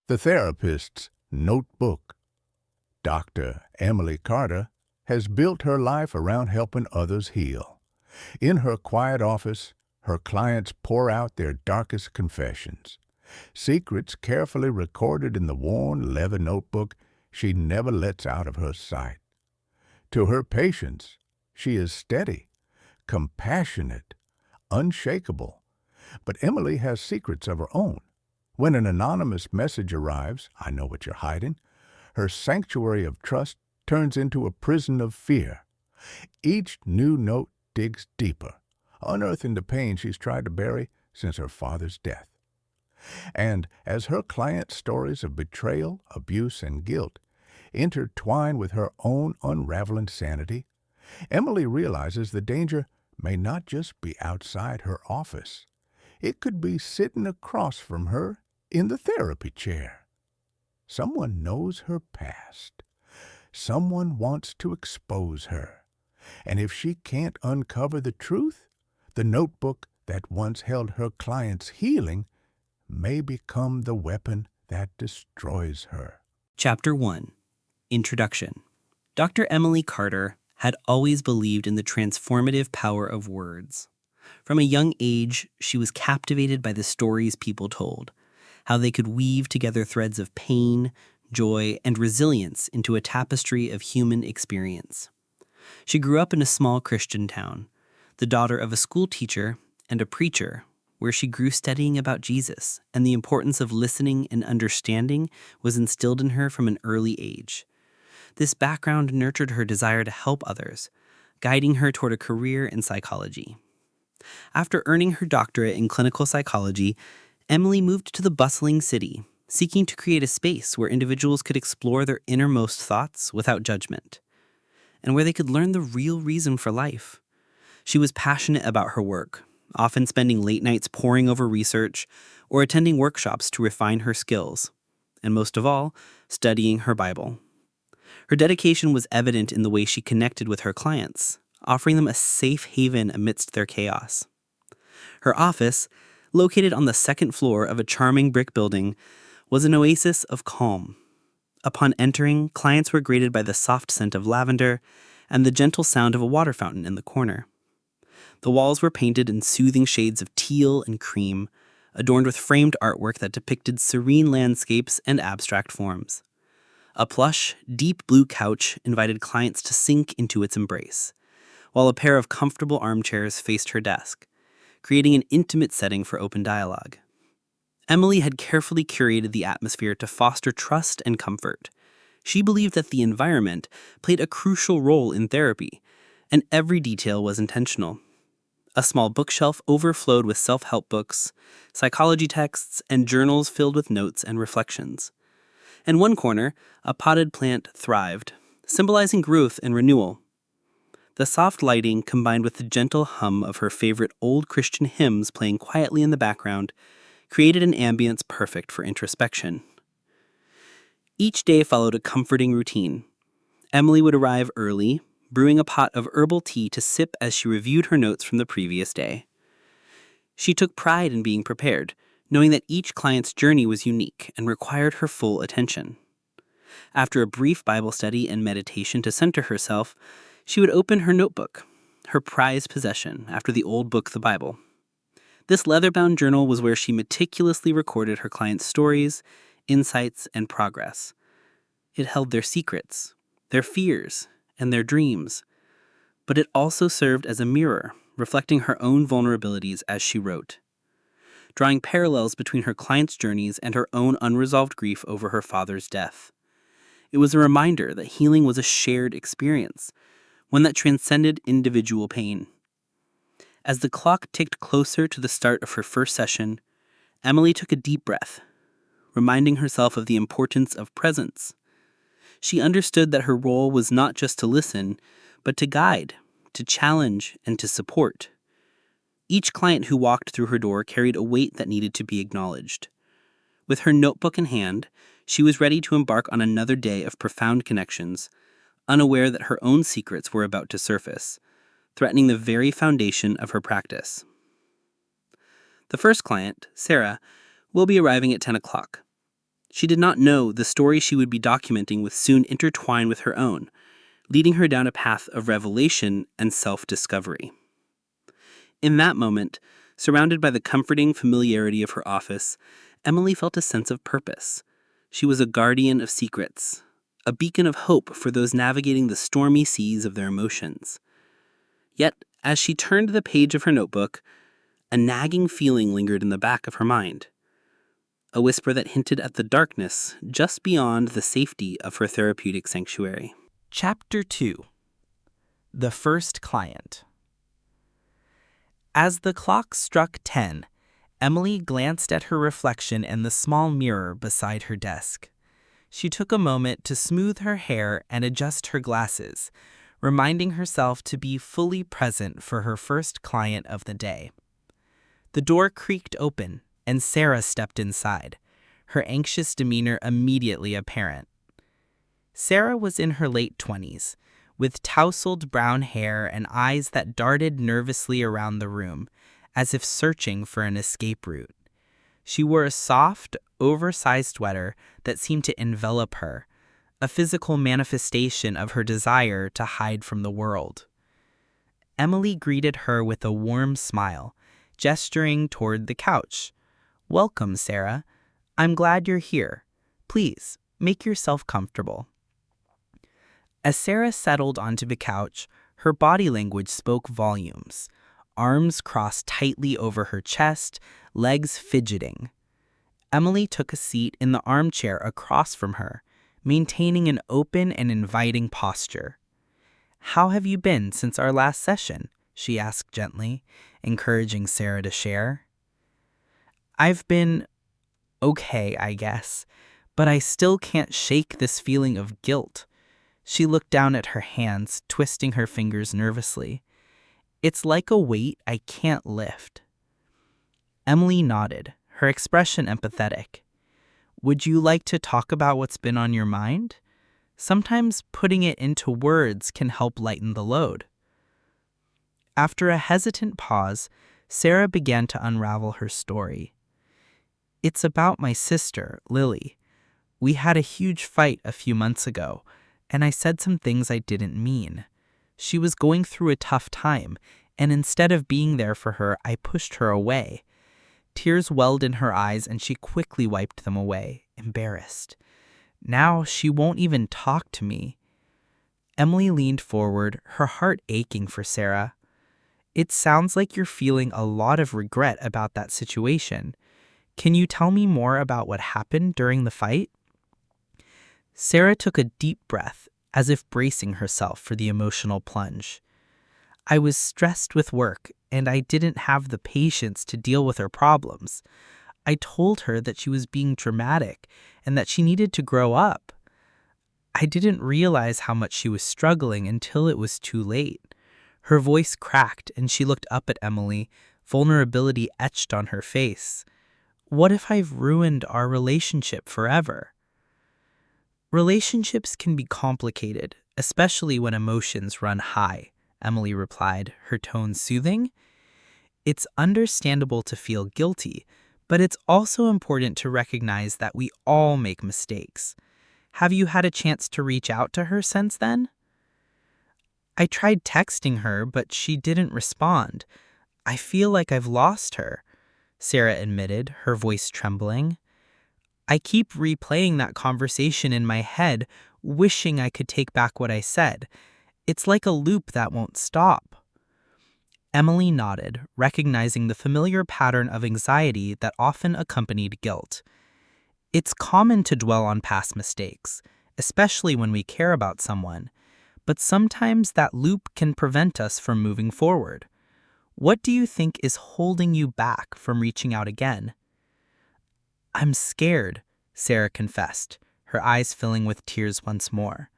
The Therapist's Notebook. Dr. Emily Carter has built her life around helping others heal. In her quiet office, her clients pour out their darkest confessions, secrets carefully recorded in the worn leather notebook she never lets out of her sight. To her patients, she is steady, compassionate, unshakable. But Emily has secrets of her own. When an anonymous message arrives, "I know what you're hiding," her sanctuary of trust turns into a prison of fear. Each new note digs deeper, unearthing the pain she's tried to bury since her father's death. And as her clients' stories of betrayal, abuse, and guilt intertwine with her own unraveling sanity, Emily realizes the danger may not just be outside her office. It could be sitting across from her in the therapy chair. Someone knows her past. Someone wants to expose her. And if she can't uncover the truth, the notebook that once held her client's healing may become the weapon that destroys her. Chapter 1. Introduction. Dr. Emily Carter had always believed in the transformative power of words. From a young age, she was captivated by the stories people told, how they could weave together threads of pain, joy, and resilience into a tapestry of human experience. She grew up in a small Christian town, the daughter of a school teacher and a preacher, where she grew studying about Jesus, and the importance of listening and understanding was instilled in her from an early age. This background nurtured her desire to help others, guiding her toward a career in psychology. After earning her doctorate in clinical psychology, Emily moved to the bustling city, seeking to create a space where individuals could explore their innermost thoughts without judgment, and where they could learn the real reason for life. She was passionate about her work, often spending late nights poring over research or attending workshops to refine her skills, and most of all, studying her Bible. Her dedication was evident in the way she connected with her clients, offering them a safe haven amidst their chaos. Her office, located on the second floor of a charming brick building, was an oasis of calm. Upon entering, clients were greeted by the soft scent of lavender and the gentle sound of a water fountain in the corner. The walls were painted in soothing shades of teal and cream, adorned with framed artwork that depicted serene landscapes and abstract forms. A plush, deep blue couch invited clients to sink into its embrace, while a pair of comfortable armchairs faced her desk, creating an intimate setting for open dialogue. Emily had carefully curated the atmosphere to foster trust and comfort. She believed that the environment played a crucial role in therapy, and every detail was intentional. A small bookshelf overflowed with self-help books, psychology texts, and journals filled with notes and reflections. In one corner, a potted plant thrived, symbolizing growth and renewal. The soft lighting, combined with the gentle hum of her favorite old Christian hymns playing quietly in the background, created an ambience perfect for introspection. Each day followed a comforting routine. Emily would arrive early, brewing a pot of herbal tea to sip as she reviewed her notes from the previous day. She took pride in being prepared, knowing that each client's journey was unique and required her full attention. After a brief Bible study and meditation to center herself, she would open her notebook, her prized possession after the old book, the Bible. This leather-bound journal was where she meticulously recorded her clients' stories, insights, and progress. It held their secrets, their fears, and their dreams. But it also served as a mirror, reflecting her own vulnerabilities as she wrote, drawing parallels between her clients' journeys and her own unresolved grief over her father's death. It was a reminder that healing was a shared experience, one that transcended individual pain. As the clock ticked closer to the start of her first session, Emily took a deep breath, reminding herself of the importance of presence. She understood that her role was not just to listen, but to guide, to challenge, and to support. Each client who walked through her door carried a weight that needed to be acknowledged. With her notebook in hand, she was ready to embark on another day of profound connections, unaware that her own secrets were about to surface, threatening the very foundation of her practice. The first client, Sarah, will be arriving at 10 o'clock. She did not know the story she would be documenting would soon intertwine with her own, leading her down a path of revelation and self-discovery. In that moment, surrounded by the comforting familiarity of her office, Emily felt a sense of purpose. She was a guardian of secrets, a beacon of hope for those navigating the stormy seas of their emotions. Yet, as she turned the page of her notebook, a nagging feeling lingered in the back of her mind, a whisper that hinted at the darkness just beyond the safety of her therapeutic sanctuary. Chapter 2. The First Client. As the clock struck 10, Emily glanced at her reflection in the small mirror beside her desk. She took a moment to smooth her hair and adjust her glasses, reminding herself to be fully present for her first client of the day. The door creaked open, and Sarah stepped inside, her anxious demeanor immediately apparent. Sarah was in her late 20s, with tousled brown hair and eyes that darted nervously around the room, as if searching for an escape route. She wore a soft, oversized sweater that seemed to envelop her, a physical manifestation of her desire to hide from the world. Emily greeted her with a warm smile, gesturing toward the couch. "Welcome, Sarah. I'm glad you're here. Please, make yourself comfortable." As Sarah settled onto the couch, her body language spoke volumes. Arms crossed tightly over her chest, legs fidgeting. Emily took a seat in the armchair across from her, maintaining an open and inviting posture. "How have you been since our last session?" she asked gently, encouraging Sarah to share. "I've been okay, I guess, but I still can't shake this feeling of guilt." She looked down at her hands, twisting her fingers nervously. "It's like a weight I can't lift." Emily nodded, her expression empathetic. "Would you like to talk about what's been on your mind? Sometimes putting it into words can help lighten the load." After a hesitant pause, Sarah began to unravel her story. "It's about my sister, Lily. We had a huge fight a few months ago, and I said some things I didn't mean. She was going through a tough time, and instead of being there for her, I pushed her away." Tears welled in her eyes, and she quickly wiped them away, embarrassed. "Now she won't even talk to me." Emily leaned forward, her heart aching for Sarah. "It sounds like you're feeling a lot of regret about that situation. Can you tell me more about what happened during the fight?" Sarah took a deep breath, as if bracing herself for the emotional plunge. "I was stressed with work, and I didn't have the patience to deal with her problems. I told her that she was being dramatic and that she needed to grow up. I didn't realize how much she was struggling until it was too late." Her voice cracked, and she looked up at Emily, vulnerability etched on her face. "What if I've ruined our relationship forever?" "Relationships can be complicated, especially when emotions run high," Emily replied, her tone soothing. "It's understandable to feel guilty, but it's also important to recognize that we all make mistakes. Have you had a chance to reach out to her since then?" "I tried texting her, but she didn't respond. I feel like I've lost her," Sarah admitted, her voice trembling. "I keep replaying that conversation in my head, wishing I could take back what I said. It's like a loop that won't stop." Emily nodded, recognizing the familiar pattern of anxiety that often accompanied guilt. "It's common to dwell on past mistakes, especially when we care about someone, but sometimes that loop can prevent us from moving forward. What do you think is holding you back from reaching out again?" "I'm scared," Sarah confessed, her eyes filling with tears once more.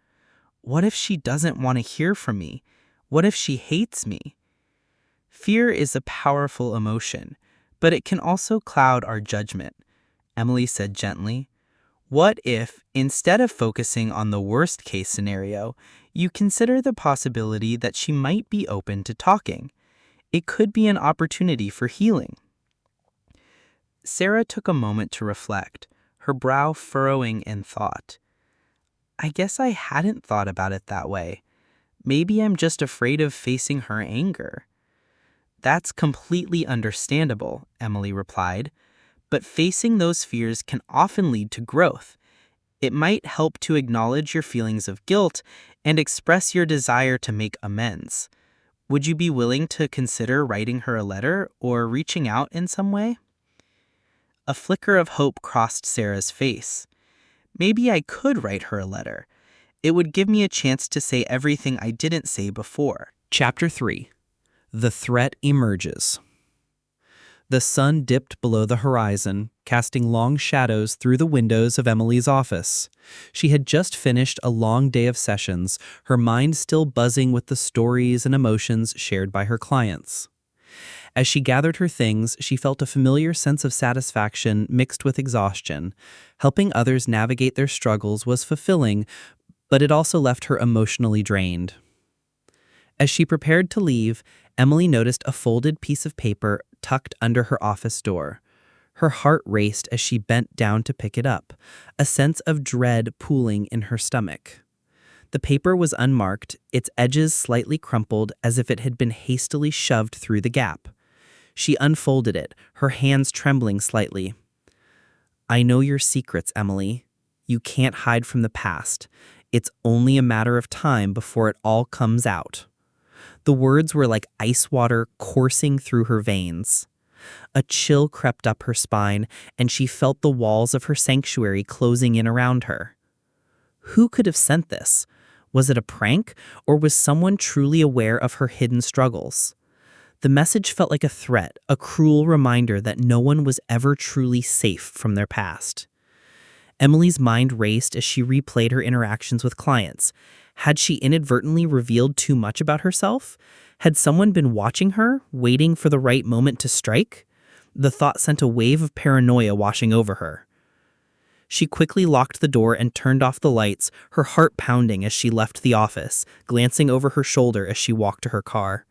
"What if she doesn't want to hear from me? What if she hates me?" Fear is a powerful emotion, but it can also cloud our judgment, Emily said gently. "What if, instead of focusing on the worst case scenario, you consider the possibility that she might be open to talking? It could be an opportunity for healing." Sarah took a moment to reflect, her brow furrowing in thought. I guess I hadn't thought about it that way. Maybe I'm just afraid of facing her anger. That's completely understandable, Emily replied, but facing those fears can often lead to growth. It might help to acknowledge your feelings of guilt and express your desire to make amends. Would you be willing to consider writing her a letter or reaching out in some way? A flicker of hope crossed Sarah's face. Maybe I could write her a letter. It would give me a chance to say everything I didn't say before. Chapter 3. The threat emerges. The sun dipped below the horizon, casting long shadows through the windows of Emily's office. She had just finished a long day of sessions, her mind still buzzing with the stories and emotions shared by her clients. As she gathered her things, she felt a familiar sense of satisfaction mixed with exhaustion. Helping others navigate their struggles was fulfilling, but it also left her emotionally drained. As she prepared to leave, Emily noticed a folded piece of paper tucked under her office door. Her heart raced as she bent down to pick it up, a sense of dread pooling in her stomach. The paper was unmarked, its edges slightly crumpled as if it had been hastily shoved through the gap. She unfolded it, her hands trembling slightly. "I know your secrets, Emily. You can't hide from the past. It's only a matter of time before it all comes out." The words were like ice water coursing through her veins. A chill crept up her spine, and she felt the walls of her sanctuary closing in around her. Who could have sent this? Was it a prank, or was someone truly aware of her hidden struggles? The message felt like a threat, a cruel reminder that no one was ever truly safe from their past. Emily's mind raced as she replayed her interactions with clients. Had she inadvertently revealed too much about herself? Had someone been watching her, waiting for the right moment to strike? The thought sent a wave of paranoia washing over her. She quickly locked the door and turned off the lights, her heart pounding as she left the office, glancing over her shoulder as she walked to her car.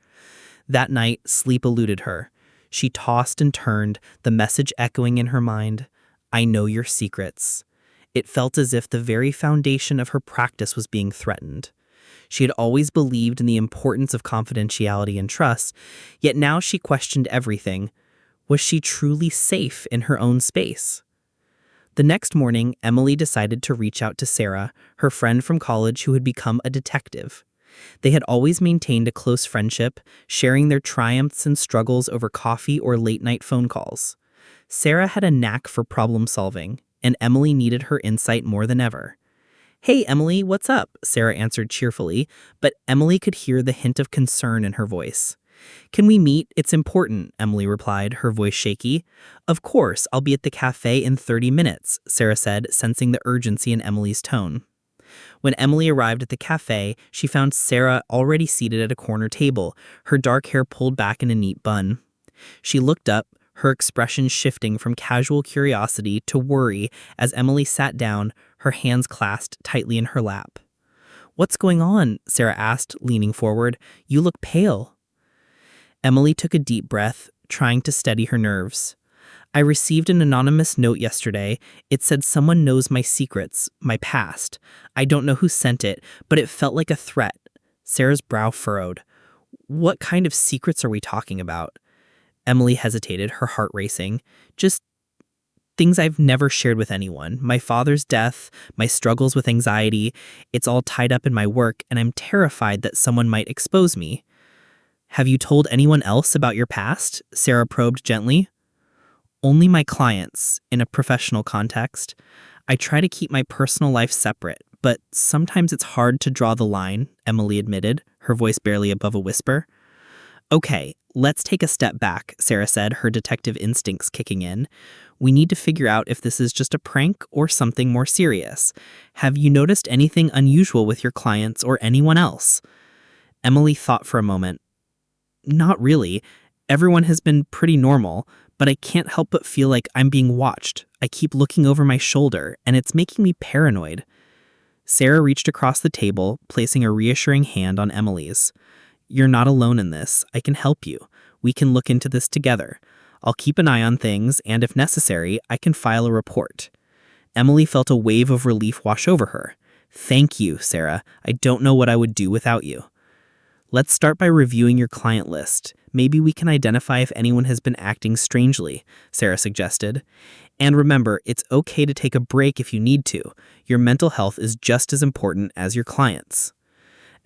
That night, sleep eluded her. She tossed and turned, the message echoing in her mind, "I know your secrets." It felt as if the very foundation of her practice was being threatened. She had always believed in the importance of confidentiality and trust, yet now she questioned everything. Was she truly safe in her own space? The next morning, Emily decided to reach out to Sarah, her friend from college who had become a detective. They had always maintained a close friendship, sharing their triumphs and struggles over coffee or late-night phone calls. Sarah had a knack for problem solving, and Emily needed her insight more than ever. "Hey, Emily, what's up?" Sarah answered cheerfully, but Emily could hear the hint of concern in her voice. "Can we meet? It's important," Emily replied, her voice shaky. "Of course, I'll be at the cafe in 30 minutes, Sarah said, sensing the urgency in Emily's tone. When Emily arrived at the cafe, she found Sarah already seated at a corner table, her dark hair pulled back in a neat bun. She looked up, her expression shifting from casual curiosity to worry as Emily sat down, her hands clasped tightly in her lap. "What's going on?" Sarah asked, leaning forward. "You look pale." Emily took a deep breath, trying to steady her nerves. "I received an anonymous note yesterday. It said someone knows my secrets, my past. I don't know who sent it, but it felt like a threat." Sarah's brow furrowed. "What kind of secrets are we talking about?" Emily hesitated, her heart racing. "Just things I've never shared with anyone. My father's death, my struggles with anxiety. It's all tied up in my work, and I'm terrified that someone might expose me." "Have you told anyone else about your past?" Sarah probed gently. "Only my clients, in a professional context. I try to keep my personal life separate, but sometimes it's hard to draw the line," Emily admitted, her voice barely above a whisper. "Okay, let's take a step back," Sarah said, her detective instincts kicking in. "We need to figure out if this is just a prank or something more serious. Have you noticed anything unusual with your clients or anyone else?" Emily thought for a moment. "Not really. Everyone has been pretty normal, but I can't help but feel like I'm being watched. I keep looking over my shoulder, and it's making me paranoid." Sarah reached across the table, placing a reassuring hand on Emily's. "You're not alone in this. I can help you. We can look into this together. I'll keep an eye on things, and if necessary, I can file a report." Emily felt a wave of relief wash over her. "Thank you, Sarah. I don't know what I would do without you." "Let's start by reviewing your client list. Maybe we can identify if anyone has been acting strangely," Sarah suggested. "And remember, it's okay to take a break if you need to. Your mental health is just as important as your client's."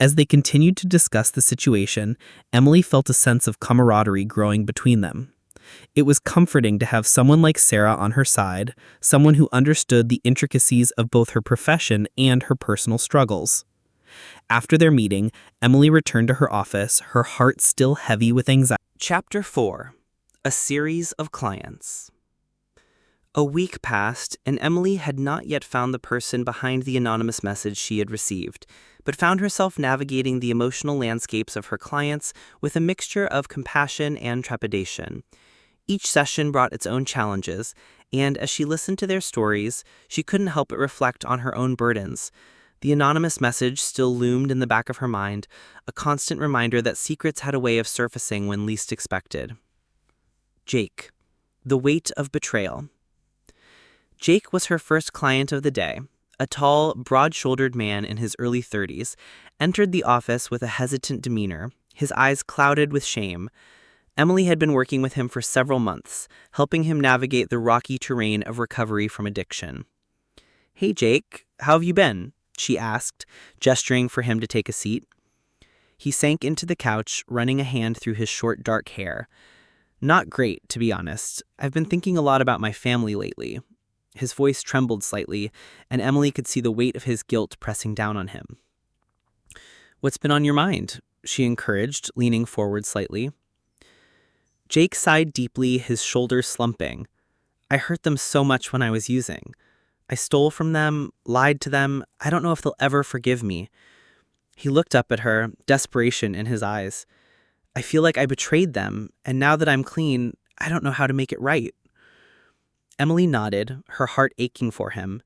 As they continued to discuss the situation, Emily felt a sense of camaraderie growing between them. It was comforting to have someone like Sarah on her side, someone who understood the intricacies of both her profession and her personal struggles. After their meeting, Emily returned to her office, her heart still heavy with anxiety. Chapter 4: A Series of Clients. A week passed, and Emily had not yet found the person behind the anonymous message she had received, but found herself navigating the emotional landscapes of her clients with a mixture of compassion and trepidation. Each session brought its own challenges, and as she listened to their stories, she couldn't help but reflect on her own burdens. The anonymous message still loomed in the back of her mind, a constant reminder that secrets had a way of surfacing when least expected. Jake. The Weight of Betrayal. Jake was her first client of the day. A tall, broad-shouldered man in his early 30s entered the office with a hesitant demeanor, his eyes clouded with shame. Emily had been working with him for several months, helping him navigate the rocky terrain of recovery from addiction. "Hey, Jake, how have you been?" she asked, gesturing for him to take a seat. He sank into the couch, running a hand through his short, dark hair. "Not great, to be honest. I've been thinking a lot about my family lately." His voice trembled slightly, and Emily could see the weight of his guilt pressing down on him. "What's been on your mind?" she encouraged, leaning forward slightly. Jake sighed deeply, his shoulders slumping. "I hurt them so much when I was using. I stole from them, lied to them. I don't know if they'll ever forgive me." He looked up at her, desperation in his eyes. "I feel like I betrayed them, and now that I'm clean, I don't know how to make it right." Emily nodded, her heart aching for him.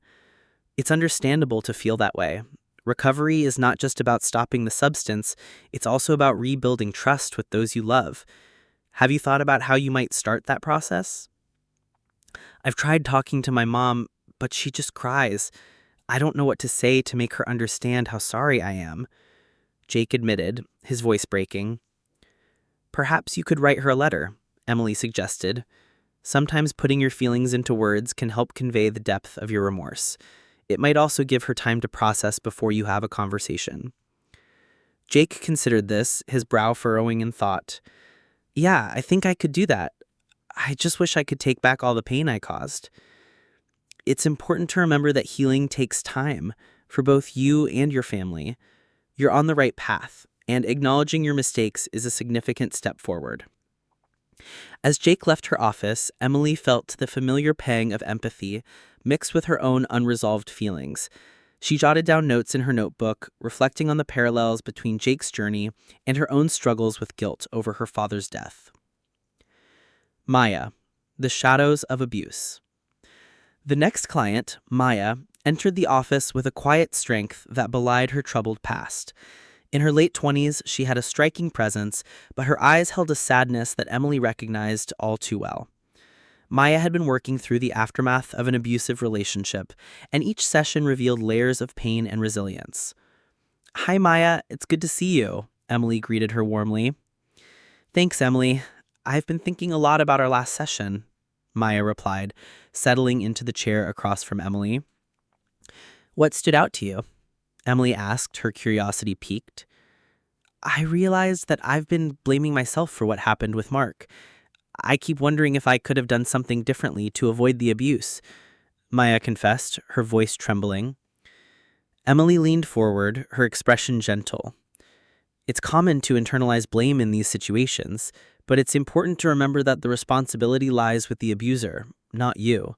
It's understandable to feel that way. Recovery is not just about stopping the substance, it's also about rebuilding trust with those you love. Have you thought about how you might start that process? "I've tried talking to my mom, but she just cries. I don't know what to say to make her understand how sorry I am," Jake admitted, his voice breaking. "Perhaps you could write her a letter," Emily suggested. "Sometimes putting your feelings into words can help convey the depth of your remorse. It might also give her time to process before you have a conversation." Jake considered this, his brow furrowing in thought. "Yeah, I think I could do that. I just wish I could take back all the pain I caused." It's important to remember that healing takes time for both you and your family. You're on the right path, and acknowledging your mistakes is a significant step forward. As Jake left her office, Emily felt the familiar pang of empathy mixed with her own unresolved feelings. She jotted down notes in her notebook, reflecting on the parallels between Jake's journey and her own struggles with guilt over her father's death. Maya. The Shadows of Abuse. The next client, Maya, entered the office with a quiet strength that belied her troubled past. In her late 20s, she had a striking presence, but her eyes held a sadness that Emily recognized all too well. Maya had been working through the aftermath of an abusive relationship, and each session revealed layers of pain and resilience. "Hi, Maya. It's good to see you," Emily greeted her warmly. "Thanks, Emily. I've been thinking a lot about our last session," Maya replied, settling into the chair across from Emily. "What stood out to you?" Emily asked, her curiosity piqued. "I realized that I've been blaming myself for what happened with Mark. I keep wondering if I could have done something differently to avoid the abuse," Maya confessed, her voice trembling. Emily leaned forward, her expression gentle. "It's common to internalize blame in these situations, but it's important to remember that the responsibility lies with the abuser, not you.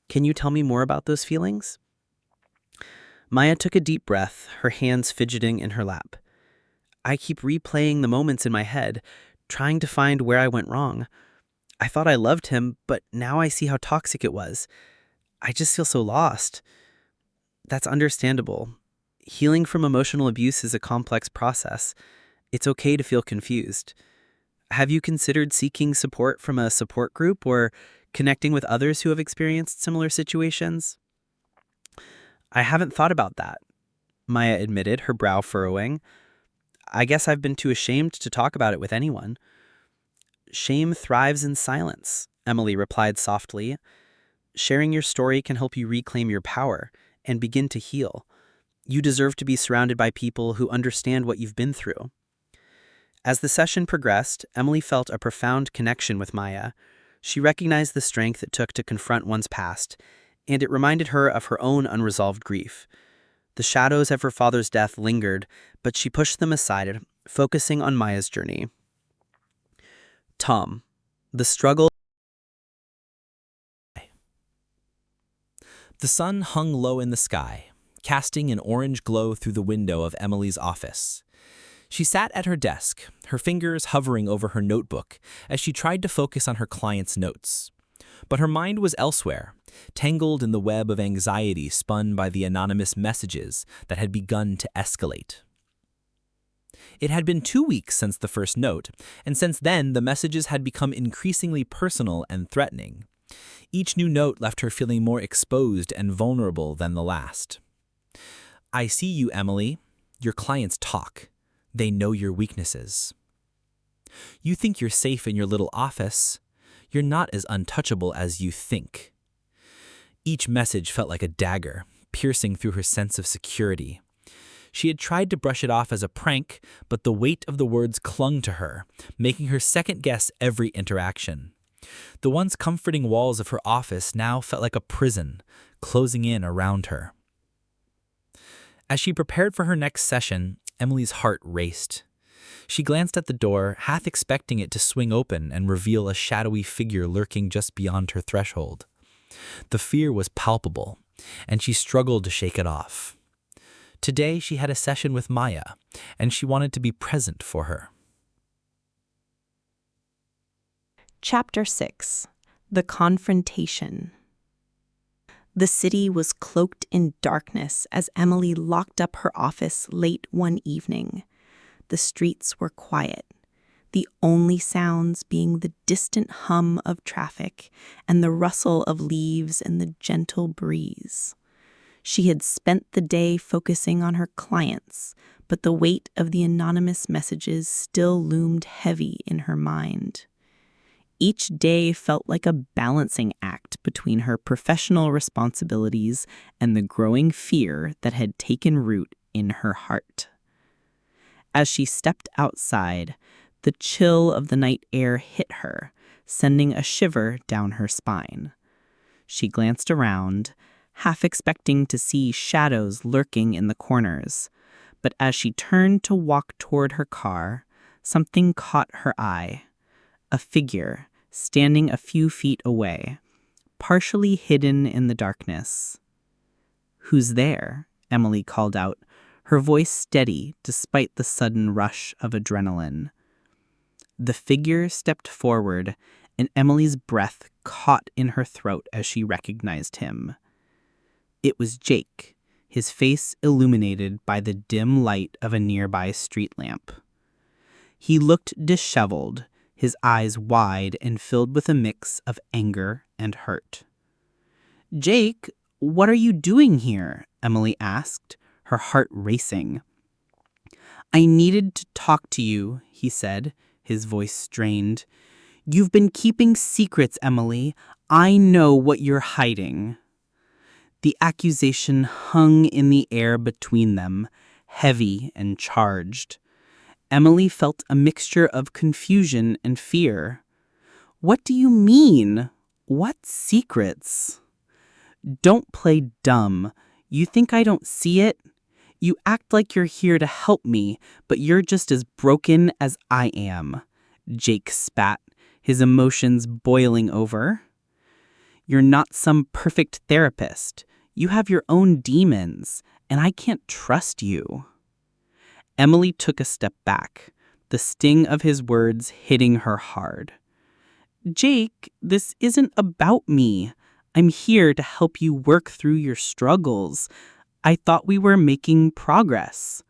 Can you tell me more about those feelings?" Maya took a deep breath, her hands fidgeting in her lap. "I keep replaying the moments in my head, trying to find where I went wrong. I thought I loved him, but now I see how toxic it was. I just feel so lost." "That's understandable. Healing from emotional abuse is a complex process. It's okay to feel confused. Have you considered seeking support from a support group or connecting with others who have experienced similar situations?" I haven't thought about that, Maya admitted, her brow furrowing. I guess I've been too ashamed to talk about it with anyone. Shame thrives in silence, Emily replied softly. Sharing your story can help you reclaim your power and begin to heal. You deserve to be surrounded by people who understand what you've been through. As the session progressed, Emily felt a profound connection with Maya. She recognized the strength it took to confront one's past, and it reminded her of her own unresolved grief. The shadows of her father's death lingered, but she pushed them aside, focusing on Maya's journey. Tom, the struggle. The sun hung low in the sky, casting an orange glow through the window of Emily's office. She sat at her desk, her fingers hovering over her notebook as she tried to focus on her client's notes. But her mind was elsewhere, tangled in the web of anxiety spun by the anonymous messages that had begun to escalate. It had been 2 weeks since the first note, and since then the messages had become increasingly personal and threatening. Each new note left her feeling more exposed and vulnerable than the last. I see you, Emily. Your clients talk. They know your weaknesses. You think you're safe in your little office. You're not as untouchable as you think. Each message felt like a dagger, piercing through her sense of security. She had tried to brush it off as a prank, but the weight of the words clung to her, making her second-guess every interaction. The once comforting walls of her office now felt like a prison, closing in around her. As she prepared for her next session, Emily's heart raced. She glanced at the door, half expecting it to swing open and reveal a shadowy figure lurking just beyond her threshold. The fear was palpable, and she struggled to shake it off. Today she had a session with Maya, and she wanted to be present for her. Chapter 6. The Confrontation. The city was cloaked in darkness as Emily locked up her office late one evening. The streets were quiet, the only sounds being the distant hum of traffic and the rustle of leaves in the gentle breeze. She had spent the day focusing on her clients, but the weight of the anonymous messages still loomed heavy in her mind. Each day felt like a balancing act between her professional responsibilities and the growing fear that had taken root in her heart. As she stepped outside, the chill of the night air hit her, sending a shiver down her spine. She glanced around, half expecting to see shadows lurking in the corners, but as she turned to walk toward her car, something caught her eye. A figure standing a few feet away, partially hidden in the darkness. "Who's there?" Emily called out, her voice steady despite the sudden rush of adrenaline. The figure stepped forward, and Emily's breath caught in her throat as she recognized him. It was Jake, his face illuminated by the dim light of a nearby street lamp. He looked disheveled, his eyes wide and filled with a mix of anger and hurt. "Jake, what are you doing here?" Emily asked, her heart racing. "I needed to talk to you," he said, his voice strained. "You've been keeping secrets, Emily. I know what you're hiding." The accusation hung in the air between them, heavy and charged. Emily felt a mixture of confusion and fear. "What do you mean? What secrets?" "Don't play dumb. You think I don't see it? You act like you're here to help me, but you're just as broken as I am," Jake spat, his emotions boiling over. "You're not some perfect therapist. You have your own demons, and I can't trust you." Emily took a step back, the sting of his words hitting her hard. "Jake, this isn't about me. I'm here to help you work through your struggles. I thought we were making progress."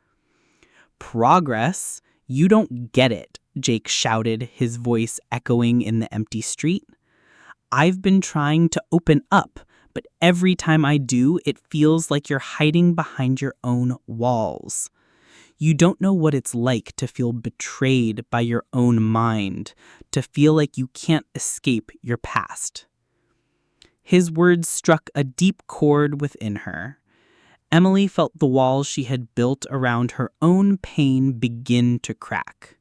"Progress? You don't get it," Jake shouted, his voice echoing in the empty street. "I've been trying to open up, but every time I do, it feels like you're hiding behind your own walls. You don't know what it's like to feel betrayed by your own mind, to feel like you can't escape your past." His words struck a deep chord within her. Emily felt the walls she had built around her own pain begin to crack.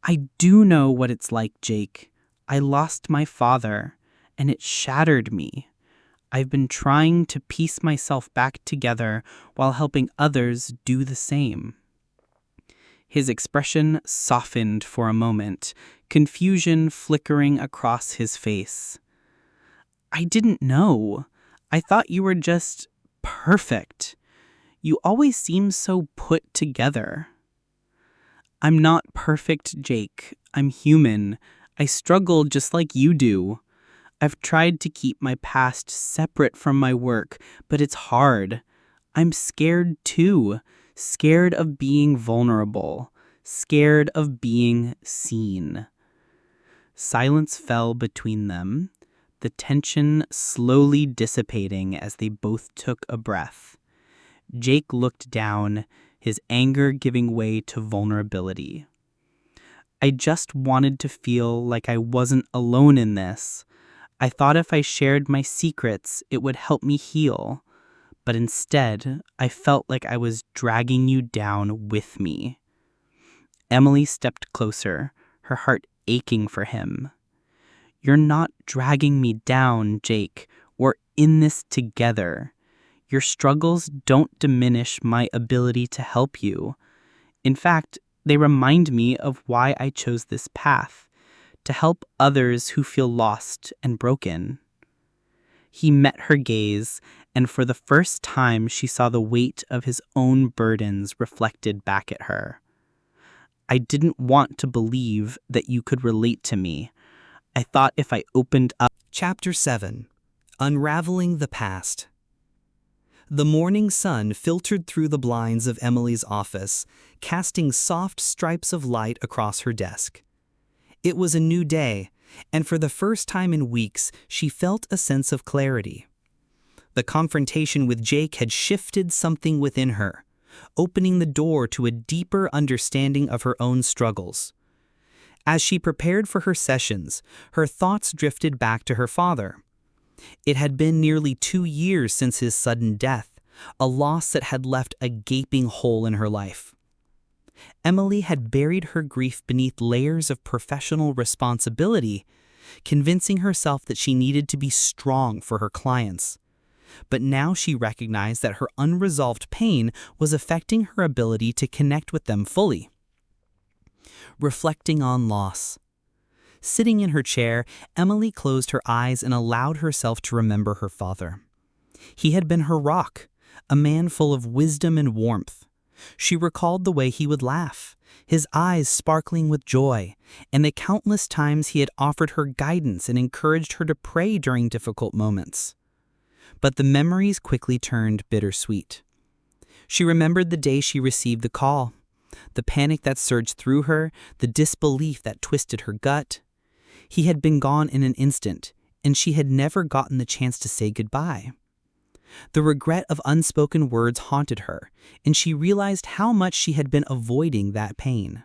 "I do know what it's like, Jake. I lost my father, and it shattered me. I've been trying to piece myself back together while helping others do the same." His expression softened for a moment, confusion flickering across his face. "I didn't know. I thought you were just perfect. You always seem so put together." "I'm not perfect, Jake. I'm human. I struggle just like you do. I've tried to keep my past separate from my work, but it's hard. I'm scared too. Scared of being vulnerable. Scared of being seen." Silence fell between them, the tension slowly dissipating as they both took a breath. Jake looked down, his anger giving way to vulnerability. "I just wanted to feel like I wasn't alone in this. I thought if I shared my secrets, it would help me heal. But instead, I felt like I was dragging you down with me." Emily stepped closer, her heart aching for him. "You're not dragging me down, Jake. We're in this together. Your struggles don't diminish my ability to help you. In fact, they remind me of why I chose this path, to help others who feel lost and broken." He met her gaze, and for the first time she saw the weight of his own burdens reflected back at her. "I didn't want to believe that you could relate to me. I thought if I opened up." Chapter 7. Unraveling the Past. The morning sun filtered through the blinds of Emily's office, casting soft stripes of light across her desk. It was a new day, and for the first time in weeks, she felt a sense of clarity. The confrontation with Jake had shifted something within her, opening the door to a deeper understanding of her own struggles. As she prepared for her sessions, her thoughts drifted back to her father. It had been nearly 2 years since his sudden death, a loss that had left a gaping hole in her life. Emily had buried her grief beneath layers of professional responsibility, convincing herself that she needed to be strong for her clients. But now she recognized that her unresolved pain was affecting her ability to connect with them fully. Reflecting on loss. Sitting in her chair, Emily closed her eyes and allowed herself to remember her father. He had been her rock, a man full of wisdom and warmth. She recalled the way he would laugh, his eyes sparkling with joy, and the countless times he had offered her guidance and encouraged her to pray during difficult moments. But the memories quickly turned bittersweet. She remembered the day she received the call, the panic that surged through her, the disbelief that twisted her gut. He had been gone in an instant, and she had never gotten the chance to say goodbye. The regret of unspoken words haunted her, and she realized how much she had been avoiding that pain.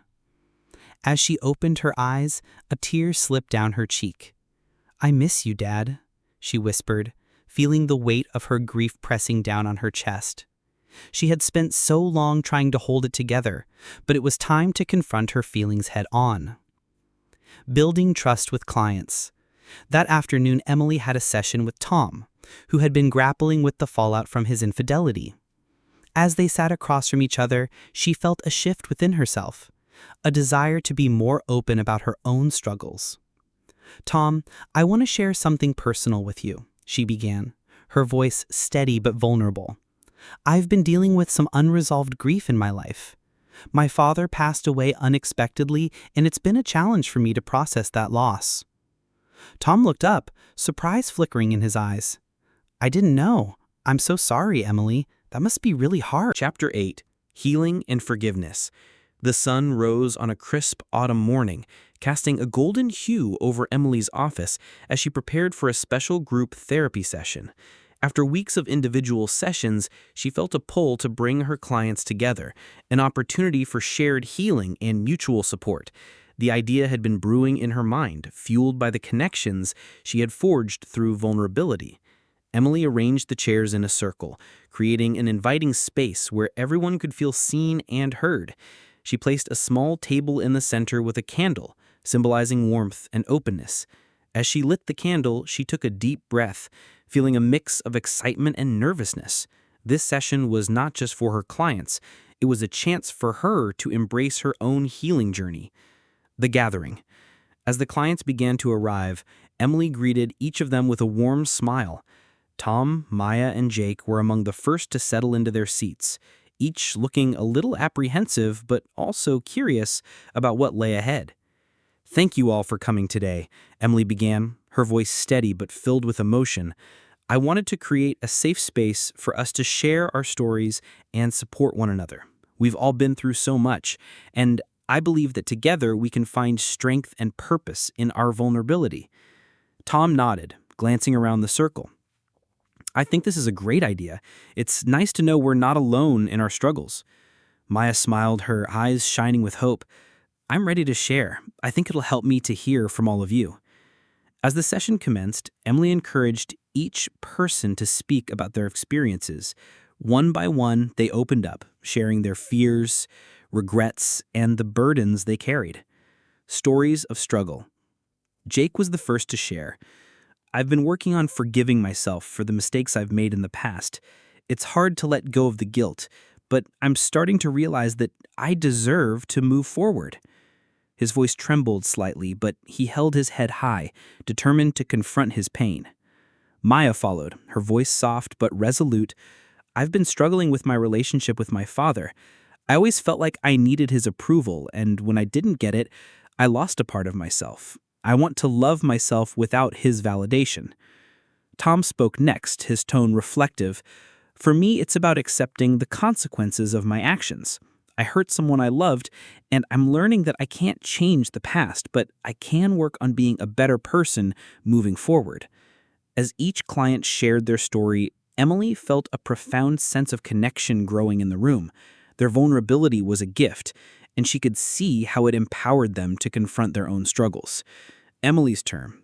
As she opened her eyes, a tear slipped down her cheek. "I miss you, Dad," she whispered, feeling the weight of her grief pressing down on her chest. She had spent so long trying to hold it together, but it was time to confront her feelings head on. Building trust with clients. That afternoon, Emily had a session with Tom, who had been grappling with the fallout from his infidelity. As they sat across from each other, she felt a shift within herself, a desire to be more open about her own struggles. "Tom, I want to share something personal with you," she began, her voice steady but vulnerable. "I've been dealing with some unresolved grief in my life. My father passed away unexpectedly, and it's been a challenge for me to process that loss." Tom looked up, surprise flickering in his eyes. "I didn't know. I'm so sorry, Emily. That must be really hard." Chapter 8. Healing and Forgiveness. The sun rose on a crisp autumn morning, casting a golden hue over Emily's office as she prepared for a special group therapy session. After weeks of individual sessions, she felt a pull to bring her clients together, an opportunity for shared healing and mutual support. The idea had been brewing in her mind, fueled by the connections she had forged through vulnerability. Emily arranged the chairs in a circle, creating an inviting space where everyone could feel seen and heard. She placed a small table in the center with a candle, symbolizing warmth and openness. As she lit the candle, she took a deep breath, feeling a mix of excitement and nervousness. This session was not just for her clients, it was a chance for her to embrace her own healing journey. The gathering. As the clients began to arrive, Emily greeted each of them with a warm smile. Tom, Maya, and Jake were among the first to settle into their seats, each looking a little apprehensive but also curious about what lay ahead. "Thank you all for coming today," Emily began, her voice steady but filled with emotion. "I wanted to create a safe space for us to share our stories and support one another. We've all been through so much, and I believe that together we can find strength and purpose in our vulnerability." Tom nodded, glancing around the circle. "I think this is a great idea. It's nice to know we're not alone in our struggles." Maya smiled, her eyes shining with hope. "I'm ready to share. I think it'll help me to hear from all of you." As the session commenced, Emily encouraged each person to speak about their experiences. One by one, they opened up, sharing their fears, regrets, and the burdens they carried. Stories of struggle. Jake was the first to share. "I've been working on forgiving myself for the mistakes I've made in the past. It's hard to let go of the guilt, but I'm starting to realize that I deserve to move forward." His voice trembled slightly, but he held his head high, determined to confront his pain. Maya followed, her voice soft but resolute. "I've been struggling with my relationship with my father. I always felt like I needed his approval, and when I didn't get it, I lost a part of myself. I want to love myself without his validation." Tom spoke next, his tone reflective. "For me, it's about accepting the consequences of my actions. I hurt someone I loved, and I'm learning that I can't change the past, but I can work on being a better person moving forward." As each client shared their story, Emily felt a profound sense of connection growing in the room. Their vulnerability was a gift, and she could see how it empowered them to confront their own struggles. Emily's turn.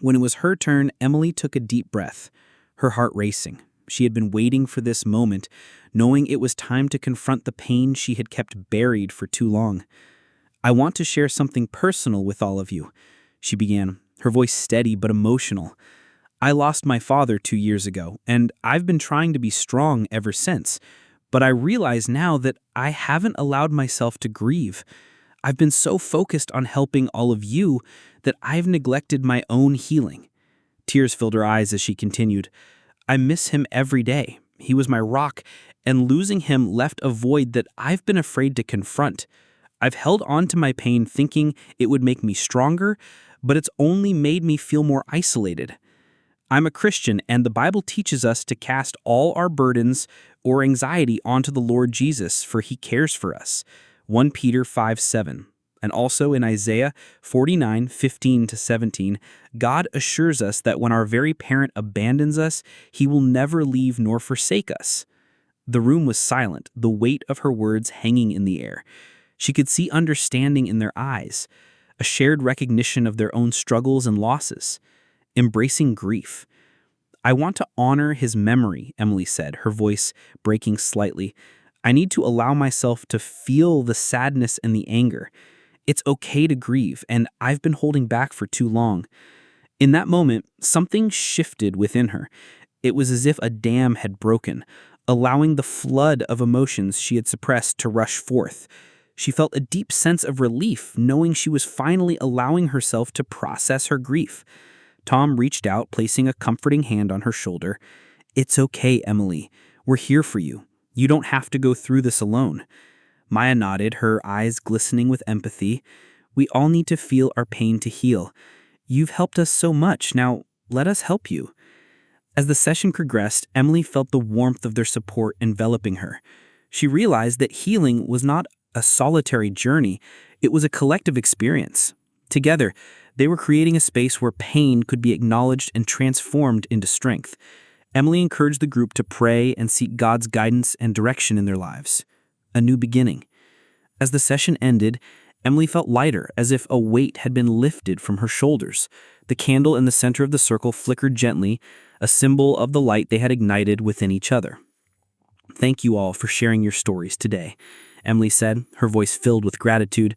When it was her turn, Emily took a deep breath, her heart racing. She had been waiting for this moment, knowing it was time to confront the pain she had kept buried for too long. "I want to share something personal with all of you," she began, her voice steady but emotional. "I lost my father 2 years ago, and I've been trying to be strong ever since. But I realize now that I haven't allowed myself to grieve. I've been so focused on helping all of you that I've neglected my own healing." Tears filled her eyes as she continued. "I miss him every day. He was my rock, and losing him left a void that I've been afraid to confront. I've held on to my pain thinking it would make me stronger, but it's only made me feel more isolated. I'm a Christian, and the Bible teaches us to cast all our burdens or anxiety onto the Lord Jesus, for he cares for us. 1 Peter 5:7. And also in Isaiah 49:15-17, God assures us that when our very parent abandons us, he will never leave nor forsake us. The room was silent, the weight of her words hanging in the air. She could see understanding in their eyes, a shared recognition of their own struggles and losses, embracing grief. "I want to honor his memory," Emily said, her voice breaking slightly. "I need to allow myself to feel the sadness and the anger. It's okay to grieve, and I've been holding back for too long." In that moment, something shifted within her. It was as if a dam had broken, allowing the flood of emotions she had suppressed to rush forth. She felt a deep sense of relief, knowing she was finally allowing herself to process her grief. Tom reached out, placing a comforting hand on her shoulder. "It's okay, Emily. We're here for you. You don't have to go through this alone." Maya nodded, her eyes glistening with empathy. "We all need to feel our pain to heal. You've helped us so much. Now, let us help you." As the session progressed, Emily felt the warmth of their support enveloping her. She realized that healing was not a solitary journey, it was a collective experience. Together, they were creating a space where pain could be acknowledged and transformed into strength. Emily encouraged the group to pray and seek God's guidance and direction in their lives. A new beginning. As the session ended, Emily felt lighter, as if a weight had been lifted from her shoulders. The candle in the center of the circle flickered gently, a symbol of the light they had ignited within each other. "Thank you all for sharing your stories today," Emily said, her voice filled with gratitude.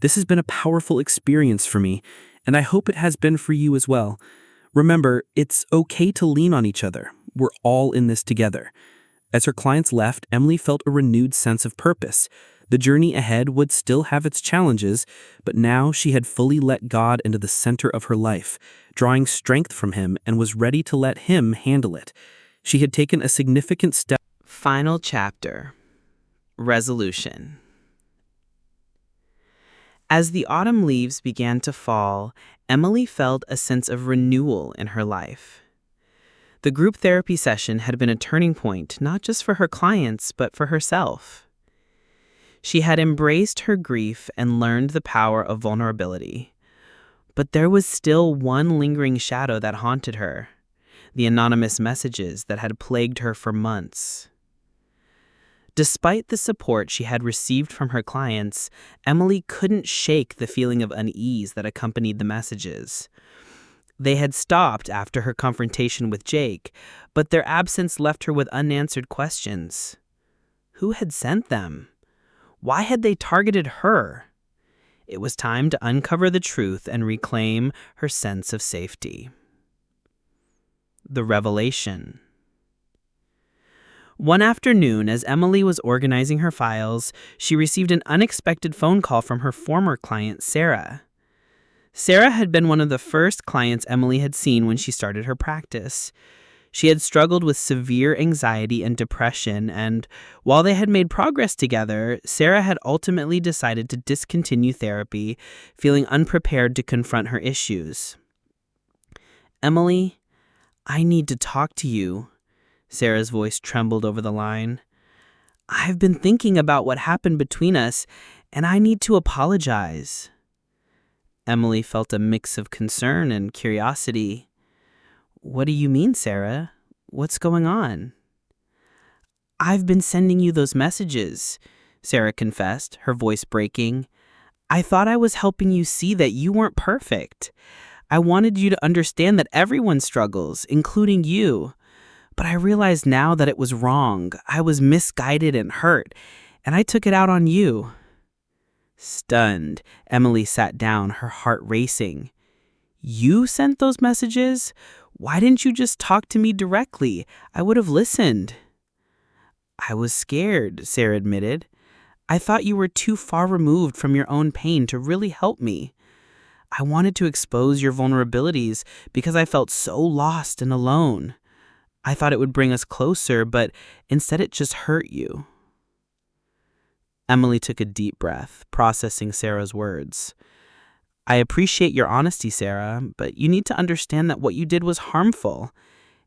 "This has been a powerful experience for me, and I hope it has been for you as well. Remember, it's okay to lean on each other. We're all in this together." As her clients left, Emily felt a renewed sense of purpose. The journey ahead would still have its challenges, but now she had fully let God into the center of her life, drawing strength from Him, and was ready to let Him handle it. She had taken a significant step. Final chapter. Resolution. As the autumn leaves began to fall, Emily felt a sense of renewal in her life. The group therapy session had been a turning point, not just for her clients, but for herself. She had embraced her grief and learned the power of vulnerability. But there was still one lingering shadow that haunted her: the anonymous messages that had plagued her for months. Despite the support she had received from her clients, Emily couldn't shake the feeling of unease that accompanied the messages. They had stopped after her confrontation with Jake, but their absence left her with unanswered questions. Who had sent them? Why had they targeted her? It was time to uncover the truth and reclaim her sense of safety. The revelation. One afternoon, as Emily was organizing her files, she received an unexpected phone call from her former client, Sarah. Sarah had been one of the first clients Emily had seen when she started her practice. She had struggled with severe anxiety and depression, and while they had made progress together, Sarah had ultimately decided to discontinue therapy, feeling unprepared to confront her issues. "Emily, I need to talk to you." Sarah's voice trembled over the line. "I've been thinking about what happened between us, and I need to apologize." Emily felt a mix of concern and curiosity. "What do you mean, Sarah? What's going on?" "I've been sending you those messages," Sarah confessed, her voice breaking. "I thought I was helping you see that you weren't perfect. I wanted you to understand that everyone struggles, including you. But I realize now that it was wrong. I was misguided and hurt, and I took it out on you." Stunned, Emily sat down, her heart racing. "You sent those messages? Why didn't you just talk to me directly? I would have listened." "I was scared," Sarah admitted. "I thought you were too far removed from your own pain to really help me. I wanted to expose your vulnerabilities because I felt so lost and alone. I thought it would bring us closer, but instead it just hurt you." Emily took a deep breath, processing Sarah's words. "I appreciate your honesty, Sarah, but you need to understand that what you did was harmful.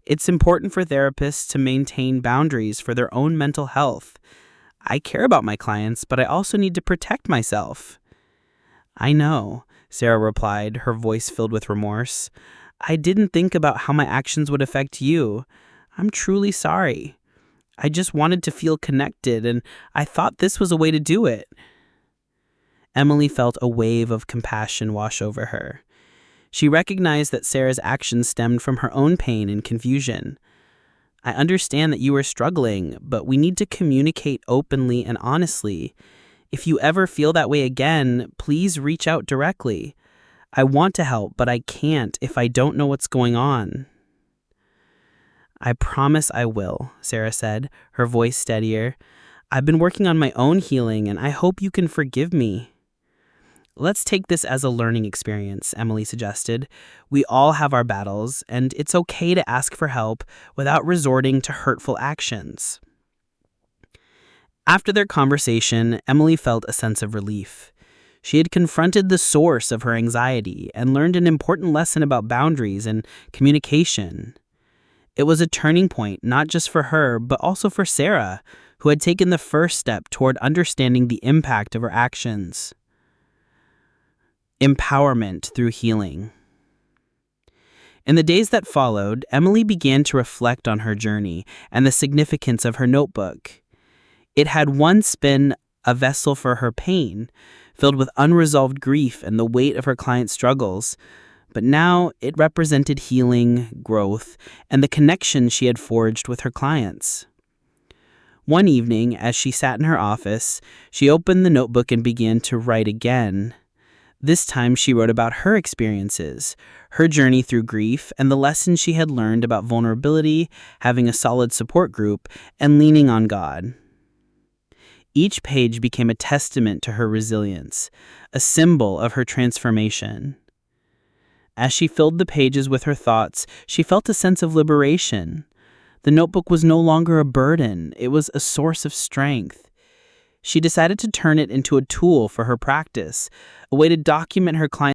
It's important for therapists to maintain boundaries for their own mental health. I care about my clients, but I also need to protect myself." "I know," Sarah replied, her voice filled with remorse. "I didn't think about how my actions would affect you. I'm truly sorry. I just wanted to feel connected, and I thought this was a way to do it." Emily felt a wave of compassion wash over her. She recognized that Sarah's actions stemmed from her own pain and confusion. "I understand that you are struggling, but we need to communicate openly and honestly. If you ever feel that way again, please reach out directly. I want to help, but I can't if I don't know what's going on." "I promise I will," Sarah said, her voice steadier. "I've been working on my own healing, and I hope you can forgive me." "Let's take this as a learning experience," Emily suggested. "We all have our battles, and it's okay to ask for help without resorting to hurtful actions." After their conversation, Emily felt a sense of relief. She had confronted the source of her anxiety and learned an important lesson about boundaries and communication. It was a turning point not just for her, but also for Sarah, who had taken the first step toward understanding the impact of her actions. Empowerment through healing. In the days that followed, Emily began to reflect on her journey and the significance of her notebook. It had once been a vessel for her pain, filled with unresolved grief and the weight of her client's struggles, but now it represented healing, growth, and the connection she had forged with her clients. One evening, as she sat in her office, she opened the notebook and began to write again. This time she wrote about her experiences, her journey through grief, and the lessons she had learned about vulnerability, having a solid support group, and leaning on God. Each page became a testament to her resilience, a symbol of her transformation. As she filled the pages with her thoughts, she felt a sense of liberation. The notebook was no longer a burden, it was a source of strength. She decided to turn it into a tool for her practice, a way to document her client's